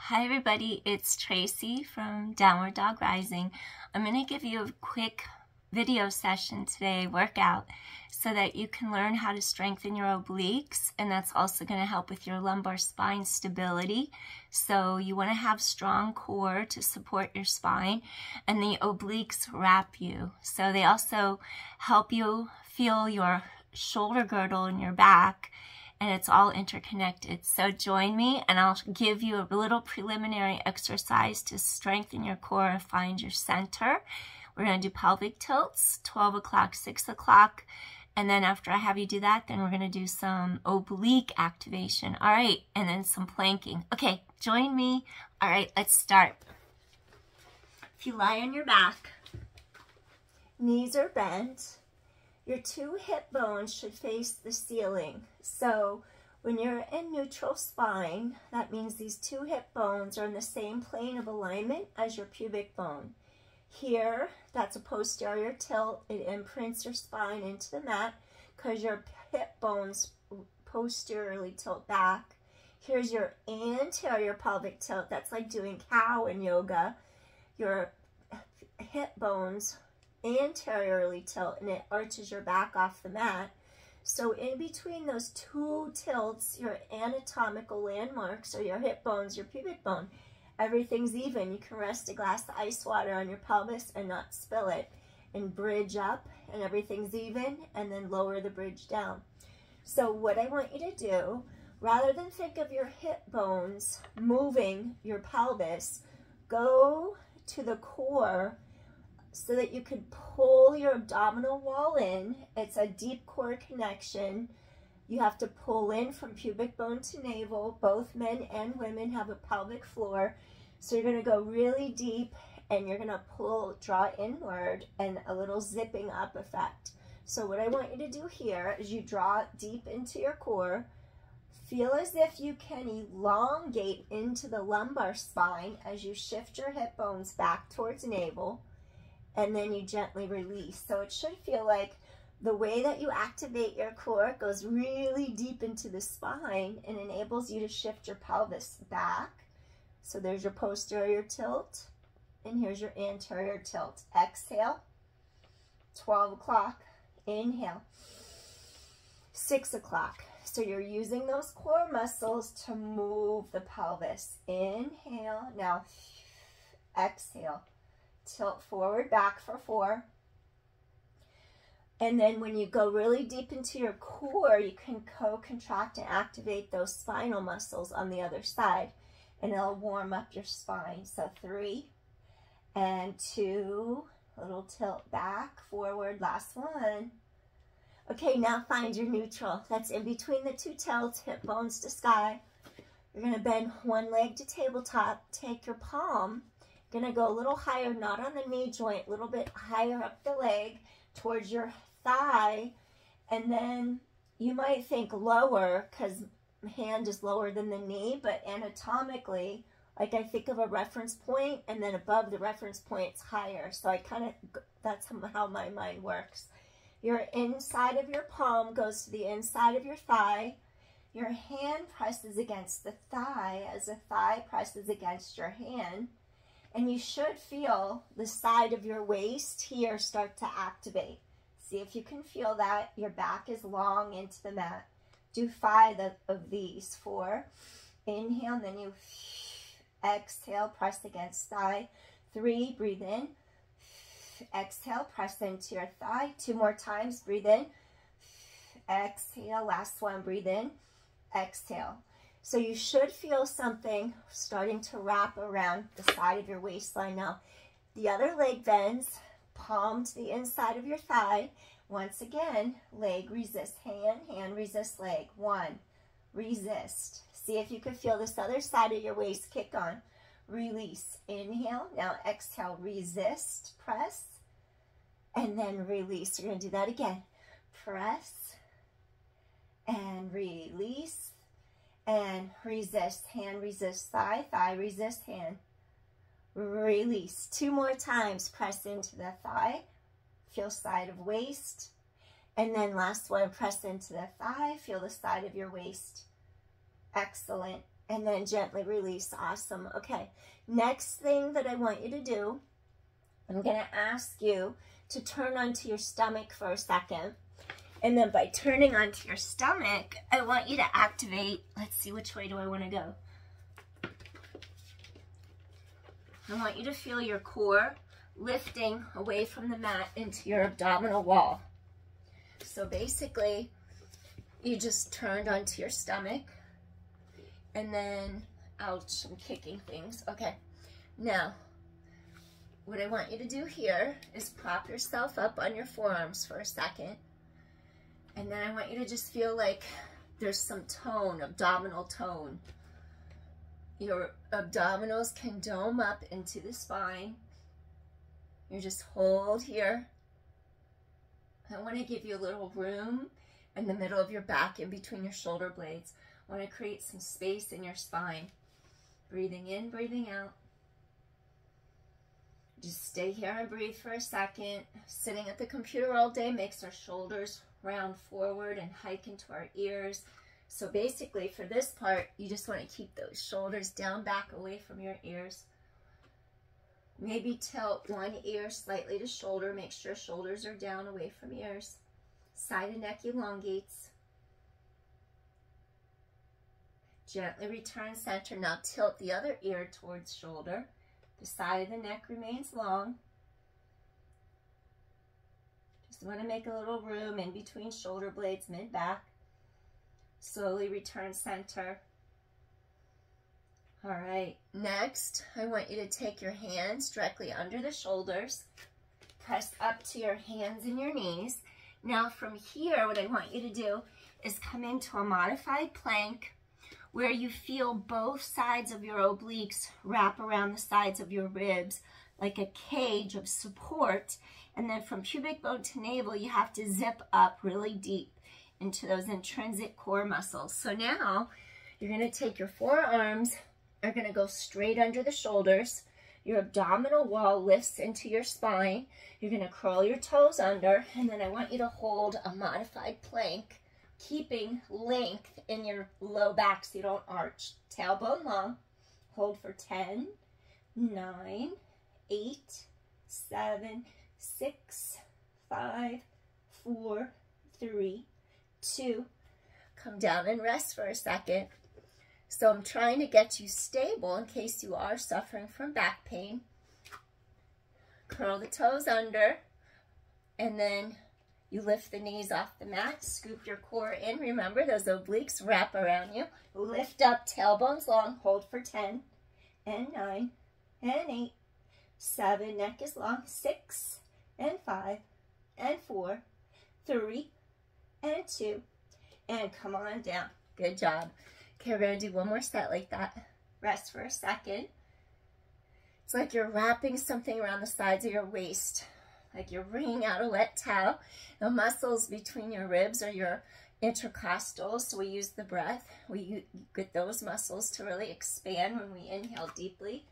Hi everybody, it's Tracy from Downwarddogrising. I'm going to give you a quick video session today, workout, so that you can learn how to strengthen your obliques, and that's also going to help with your lumbar spine stability. So you want to have strong core to support your spine, and the obliques wrap you. So they also help you feel your shoulder girdle in your back, and it's all interconnected. So join me and I'll give you a little preliminary exercise to strengthen your core and find your center. We're going to do pelvic tilts, 12 o'clock, 6 o'clock. And then after I have you do that, then we're going to do some oblique activation. All right, and then some planking. Okay, join me. All right, let's start. If you lie on your back, knees are bent, your two hip bones should face the ceiling. So when you're in neutral spine, that means these two hip bones are in the same plane of alignment as your pubic bone. Here, that's a posterior tilt. It imprints your spine into the mat because your hip bones posteriorly tilt back. Here's your anterior pelvic tilt. That's like doing cow in yoga. Your hip bones anteriorly tilt and it arches your back off the mat. So in between those two tilts, your anatomical landmarks are your hip bones, your pubic bone. Everything's even. You can rest a glass of ice water on your pelvis and not spill it, and bridge up and everything's even, and then lower the bridge down. So what I want you to do, rather than think of your hip bones moving your pelvis, go to the core so that you can pull your abdominal wall in. It's a deep core connection. You have to pull in from pubic bone to navel. Both men and women have a pelvic floor. So you're going to go really deep and you're going to pull, draw inward, and a little zipping up effect. So what I want you to do here is you draw deep into your core. Feel as if you can elongate into the lumbar spine as you shift your hip bones back towards navel. And then you gently release. So it should feel like the way that you activate your core goes really deep into the spine and enables you to shift your pelvis back. So there's your posterior tilt, and here's your anterior tilt. Exhale, 12 o'clock, inhale, 6 o'clock. So you're using those core muscles to move the pelvis. Inhale, now exhale. Tilt forward, back for 4. And then when you go really deep into your core, you can co-contract and activate those spinal muscles on the other side, and it'll warm up your spine. So 3 and 2, little tilt back, forward, last one. Okay, now find your neutral. That's in between the two tilts, hip bones to sky. You're going to bend one leg to tabletop, take your palm. Gonna go a little higher, not on the knee joint, a little bit higher up the leg towards your thigh, and then you might think lower because hand is lower than the knee, but anatomically, like I think of a reference point, and then above the reference point it's higher. So I kind of, that's how my mind works. Your inside of your palm goes to the inside of your thigh. Your hand presses against the thigh as the thigh presses against your hand. And you should feel the side of your waist here start to activate. See if you can feel that. Your back is long into the mat. Do 5 of these. 4. Inhale, and then you exhale, press against thigh. 3, breathe in. Exhale, press into your thigh. 2 more times, breathe in. Exhale, last one, breathe in. Exhale. So you should feel something starting to wrap around the side of your waistline now. The other leg bends, palm to the inside of your thigh. Once again, leg resist hand, hand resist leg. 1, resist. See if you can feel this other side of your waist kick on. Release, inhale. Now exhale, resist, press, and then release. You're going to do that again. Press and release. And resist, hand resist thigh, thigh resist hand. Release. 2 more times, press into the thigh, feel side of waist. And then last one, press into the thigh, feel the side of your waist. Excellent. and then gently release. Awesome. Okay, next thing that I want you to do, I'm going to ask you to turn onto your stomach for a second. And then by turning onto your stomach, I want you to activate, let's see, which way do I want to go? I want you to feel your core lifting away from the mat into your abdominal wall. So basically, you just turned onto your stomach, and then, ouch, I'm kicking things. Okay, now, what I want you to do here is prop yourself up on your forearms for a second. And then I want you to just feel like there's some tone, abdominal tone. Your abdominals can dome up into the spine. You just hold here. I want to give you a little room in the middle of your back, in between your shoulder blades. I want to create some space in your spine. Breathing in, breathing out. Just stay here and breathe for a second. Sitting at the computer all day makes our shoulders round forward and hike into our ears. So basically for this part, you just want to keep those shoulders down, back, away from your ears. Maybe tilt one ear slightly to shoulder. Make sure shoulders are down, away from ears. Side of neck elongates. Gently return center. Now tilt the other ear towards shoulder. The side of the neck remains long. Just want to make a little room in between shoulder blades, mid-back. Slowly return center. All right, next, I want you to take your hands directly under the shoulders. Press up to your hands and your knees. Now from here, what I want you to do is come into a modified plank where you feel both sides of your obliques wrap around the sides of your ribs like a cage of support. And then from pubic bone to navel, you have to zip up really deep into those intrinsic core muscles. So now you're going to take your forearms, are going to go straight under the shoulders. Your abdominal wall lifts into your spine. You're going to curl your toes under, and then I want you to hold a modified plank, keeping length in your low back so you don't arch. Tailbone long. Hold for 10, 9, 8, 7, 6, 5, 4, 3, 2. Come down and rest for a second. So I'm trying to get you stable in case you are suffering from back pain. Curl the toes under, and then you lift the knees off the mat, scoop your core in. Remember, those obliques wrap around you. Lift up, tailbones long, hold for 10, and 9, and 8, 7, neck is long, 6, and 5, and 4, 3, and 2, and come on down. Good job. Okay, we're going to do one more set like that. Rest for a second. It's like you're wrapping something around the sides of your waist, like you're wringing out a wet towel. The muscles between your ribs are your intercostals, so we use the breath. We get those muscles to really expand when we inhale deeply.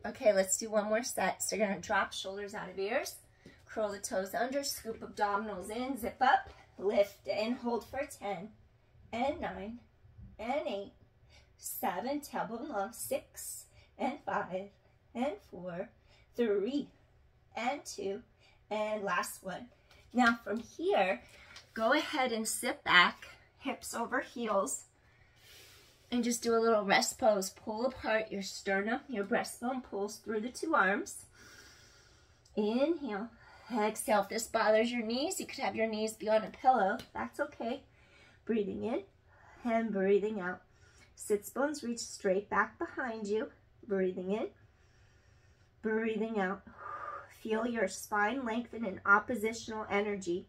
Okay, let's do one more set. So you're going to drop shoulders out of ears, curl the toes under, scoop abdominals in, zip up, lift and hold for 10, and 9, and 8, 7, tailbone long, 6, and 5, and 4, 3, and 2, and last one. Now from here, go ahead and sit back, hips over heels, and just do a little rest pose. Pull apart your sternum, your breastbone pulls through the two arms. Inhale, exhale. If this bothers your knees, you could have your knees be on a pillow. That's okay. Breathing in and breathing out. Sits bones reach straight back behind you. Breathing in, breathing out. Feel your spine lengthen in oppositional energy.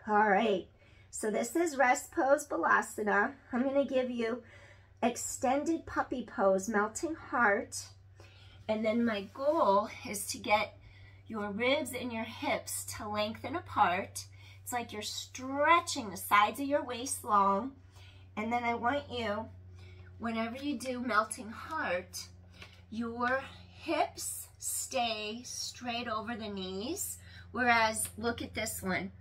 All right, so this is rest pose balasana. I'm going to give you extended puppy pose, melting heart. And then my goal is to get your ribs and your hips to lengthen apart. It's like you're stretching the sides of your waist long. And then I want you, whenever you do melting heart, your hips stay straight over the knees. Whereas, look at this one.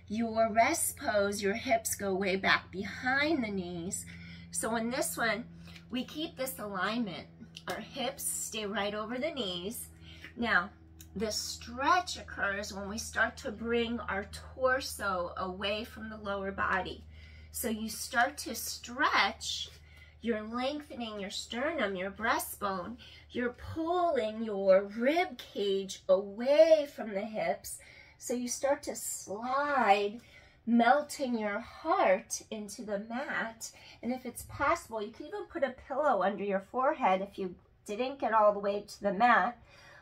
Your rest pose, your hips go way back behind the knees. So in this one, we keep this alignment. Our hips stay right over the knees. Now, the stretch occurs when we start to bring our torso away from the lower body. So you start to stretch, you're lengthening your sternum, your breastbone, you're pulling your rib cage away from the hips. So you start to slide, melting your heart into the mat. And if it's possible, you can even put a pillow under your forehead if you didn't get all the way to the mat.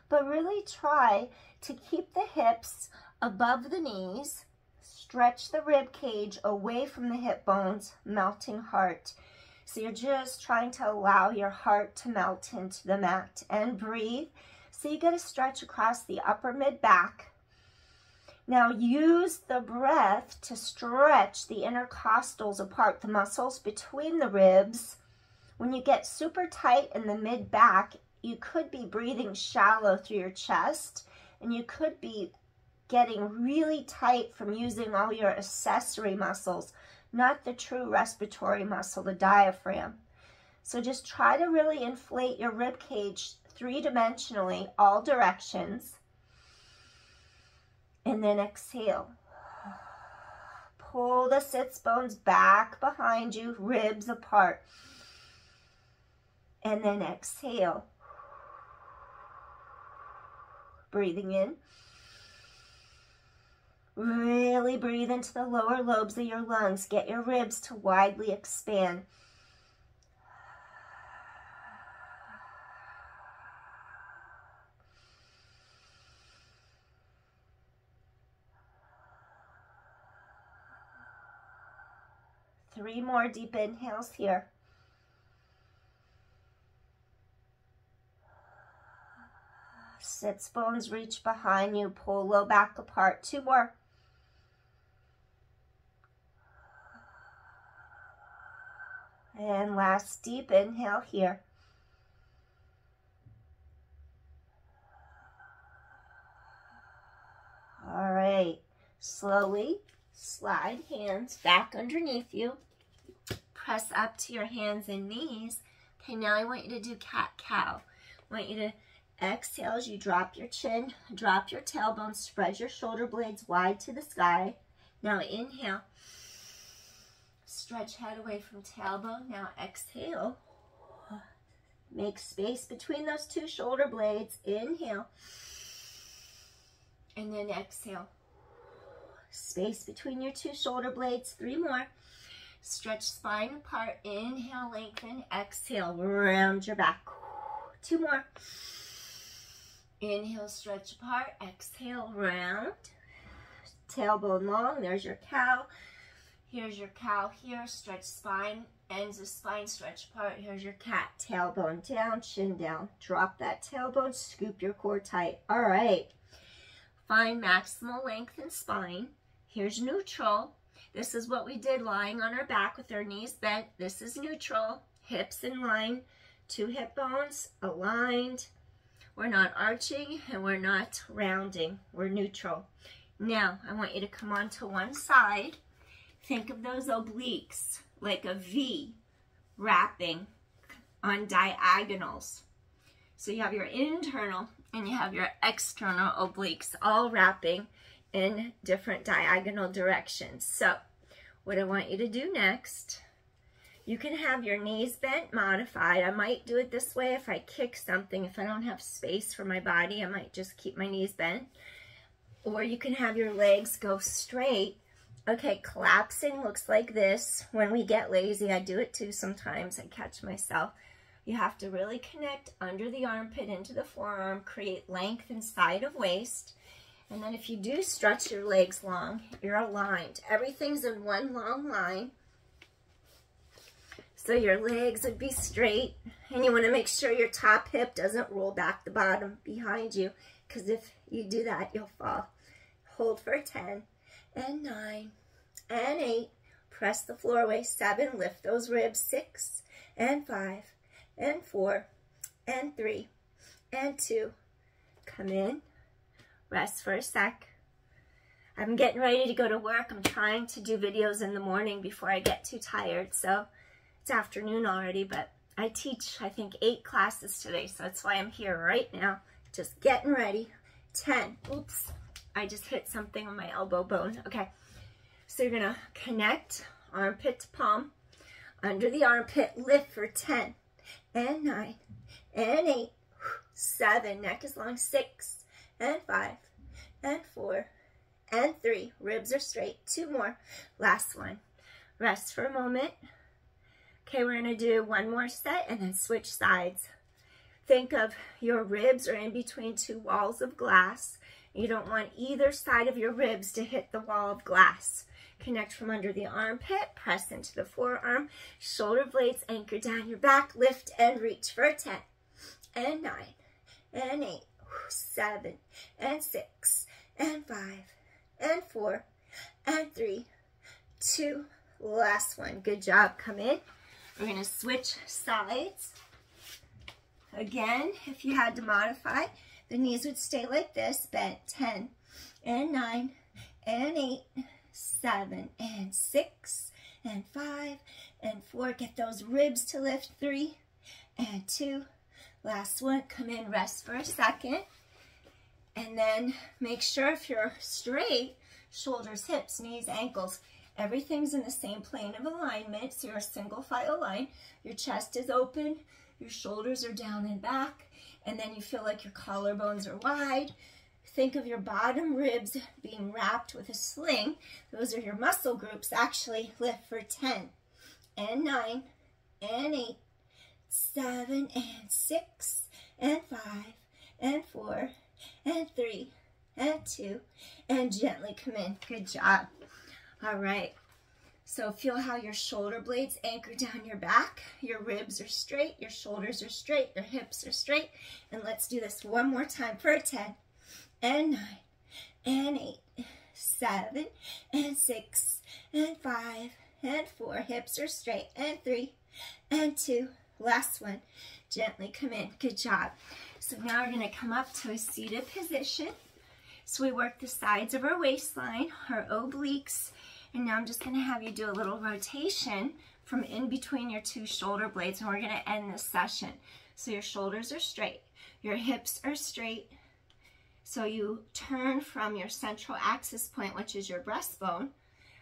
But really try to keep the hips above the knees, stretch the rib cage away from the hip bones, melting heart. So you're just trying to allow your heart to melt into the mat, and breathe. So you get a stretch across the upper mid back. Now use the breath to stretch the intercostals apart, the muscles between the ribs. When you get super tight in the mid back, you could be breathing shallow through your chest, and you could be getting really tight from using all your accessory muscles, not the true respiratory muscle, the diaphragm. So just try to really inflate your rib cage three-dimensionally, all directions. And then exhale. Pull the sits bones back behind you, ribs apart. And then exhale. Breathing in. Really breathe into the lower lobes of your lungs. Get your ribs to widely expand. Three more deep inhales here. Sits bones reach behind you, pull low back apart. Two more. And last deep inhale here. All right, slowly slide hands back underneath you. Press up to your hands and knees. Okay, now I want you to do cat-cow. I want you to exhale as you drop your chin, drop your tailbone, spread your shoulder blades wide to the sky. Now inhale. Stretch head away from tailbone. Now exhale. Make space between those two shoulder blades. Inhale. And then exhale. Space between your two shoulder blades. Three more. Stretch spine apart. Inhale, lengthen. Exhale, round your back. Two more. Inhale, stretch apart. Exhale, round. Tailbone long. There's your cow. Here's your cow here. Stretch spine. Ends of spine stretch apart. Here's your cat. Tailbone down, chin down. Drop that tailbone. Scoop your core tight. All right. Find maximal length in spine. Here's neutral. This is what we did lying on our back with our knees bent. This is neutral. Hips in line. Two hip bones aligned. We're not arching and we're not rounding. We're neutral. Now, I want you to come on to one side. Think of those obliques like a V wrapping on diagonals. So you have your internal and you have your external obliques all wrapping in different diagonal directions. So what I want you to do next, you can have your knees bent, modified. I might do it this way if I kick something. If I don't have space for my body, I might just keep my knees bent. Or you can have your legs go straight. Okay, collapsing looks like this. When we get lazy, I do it too sometimes. I catch myself. You have to really connect under the armpit into the forearm, create length inside of waist. And then if you do stretch your legs long, you're aligned. Everything's in one long line. So your legs would be straight. And you want to make sure your top hip doesn't roll back the bottom behind you, because if you do that, you'll fall. Hold for 10 and 9 and 8. Press the floor away. 7. Lift those ribs. 6 and 5 and 4 and 3 and 2. Come in. Rest for a sec. I'm getting ready to go to work. I'm trying to do videos in the morning before I get too tired. So It's afternoon already, but I teach, I think, 8 classes today, so that's why I'm here right now, just getting ready. 10. Oops, I just hit something on my elbow bone. Okay, so you're gonna connect armpit to palm, under the armpit, lift for 10, and 9, and 8, 7, neck is long, 6, and 5, and 4, and 3, ribs are straight, 2 more, last one. Rest for a moment. Okay, we're gonna do 1 more set and then switch sides. Think of your ribs are in between 2 walls of glass. You don't want either side of your ribs to hit the wall of glass. Connect from under the armpit, press into the forearm, shoulder blades anchor down your back, lift and reach for 10, and 9, and 8, 7, and 6, and 5, and 4, and 3, 2, last one. Good job. Come in. We're going to switch sides. Again, if you had to modify, the knees would stay like this, bent, 10, and 9, and 8, 7, and 6, and 5, and 4. Get those ribs to lift, 3, and 2. Last one. Come in, rest for a second. And then make sure if you're straight, shoulders, hips, knees, ankles, everything's in the same plane of alignment, so you're a single file line. Your chest is open, your shoulders are down and back, and then you feel like your collarbones are wide. Think of your bottom ribs being wrapped with a sling. Those are your muscle groups. Actually, lift for 10, and 9, and 8, 7, and 6, and 5, and 4, and 3, and 2, and gently come in. Good job. All right, so feel how your shoulder blades anchor down your back, your ribs are straight, your shoulders are straight, your hips are straight, and let's do this one more time for a 10, and 9, and 8, 7, and 6, and 5, and 4, hips are straight, and 3, and 2, last one, gently come in. Good job. So now we're going to come up to a seated position. So we work the sides of our waistline, our obliques, and now I'm just going to have you do a little rotation from in between your 2 shoulder blades, and we're going to end this session. So your shoulders are straight, your hips are straight, so you turn from your central axis point, which is your breastbone.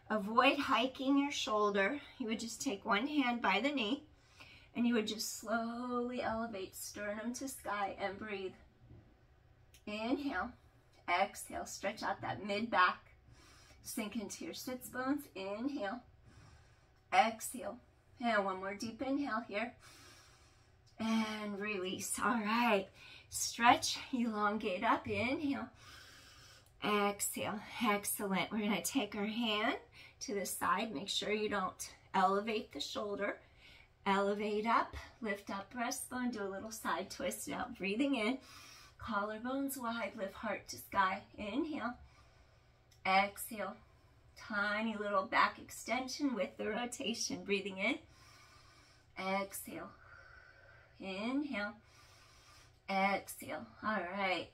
Avoid hiking your shoulder. You would just take one hand by the knee, and you would just slowly elevate sternum to sky and breathe. Inhale. Exhale, stretch out that mid-back. Sink into your sits bones. Inhale. Exhale. And one more deep inhale here. And release. All right. Stretch, elongate up. Inhale. Exhale. Excellent. We're going to take our hand to the side. Make sure you don't elevate the shoulder. Elevate up. Lift up breastbone. Do a little side twist out. Breathing in. Collarbones wide, lift heart to sky. Inhale. Exhale. Tiny little back extension with the rotation. Breathing in. Exhale. Inhale. Exhale. All right.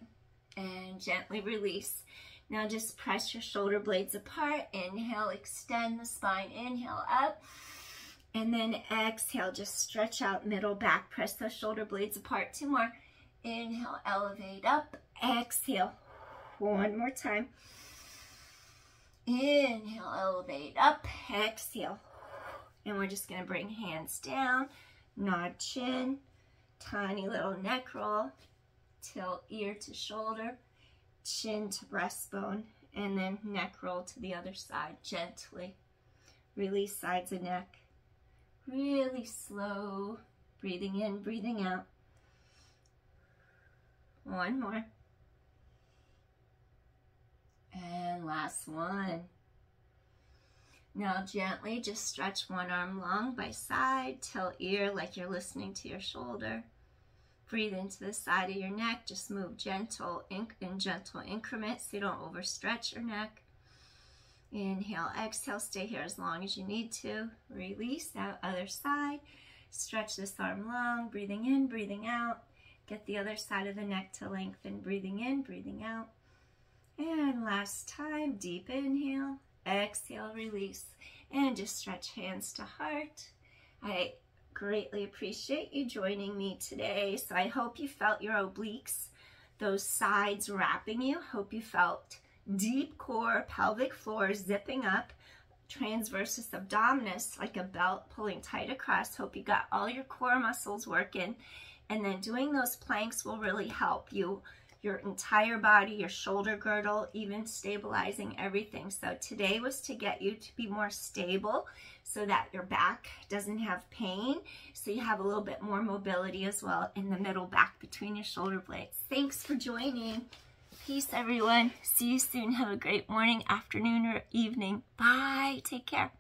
And gently release. Now just press your shoulder blades apart. Inhale, extend the spine. Inhale, up. And then exhale, just stretch out middle back. Press those shoulder blades apart. 2 more. Inhale, elevate up. Exhale. One more time. Inhale, elevate up. Exhale. And we're just going to bring hands down. Nod chin. Tiny little neck roll. Tilt ear to shoulder. Chin to breastbone. And then neck roll to the other side gently. Release sides of neck. Really slow. Breathing in, breathing out. One more. And last one. Now gently just stretch one arm long by side. Tilt ear like you're listening to your shoulder. Breathe into the side of your neck. Just move gentle in gentle increments so you don't overstretch your neck. Inhale, exhale. Stay here as long as you need to. Release out other side. Stretch this arm long. Breathing in, breathing out. Get the other side of the neck to lengthen. Breathing in, breathing out. And last time, deep inhale. Exhale, release. And just stretch hands to heart. I greatly appreciate you joining me today. So I hope you felt your obliques, those sides wrapping you. Hope you felt deep core, pelvic floor zipping up, transversus abdominis like a belt pulling tight across. Hope you got all your core muscles working. And then doing those planks will really help you, your entire body, your shoulder girdle, even stabilizing everything. So today was to get you to be more stable so that your back doesn't have pain, so you have a little bit more mobility as well in the middle back between your shoulder blades. Thanks for joining. Peace, everyone. See you soon. Have a great morning, afternoon, or evening. Bye. Take care.